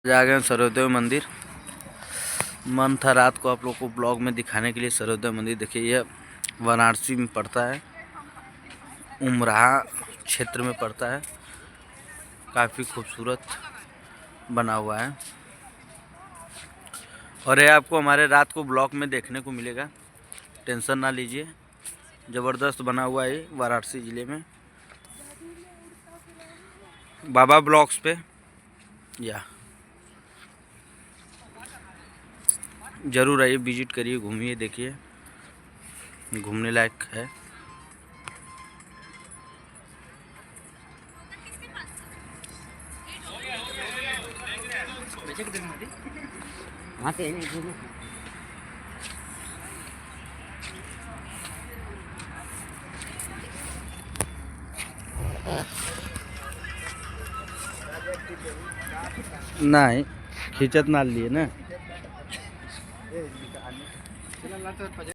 जा गए सर्वोदय मंदिर। मन था रात को आप लोग को ब्लॉग में दिखाने के लिए। सर्वोदय मंदिर देखिए, यह वाराणसी में पड़ता है, उमराह क्षेत्र में पड़ता है। काफ़ी खूबसूरत बना हुआ है और ये आपको हमारे रात को ब्लॉग में देखने को मिलेगा। टेंशन ना लीजिए, ज़बरदस्त बना हुआ है वाराणसी ज़िले में, बाबा ब्लॉग्स पे। या ज़रूर आइए, विजिट करिए, घूमिए, देखिए, घूमने लायक है। नहीं खींचत ना लिए ना।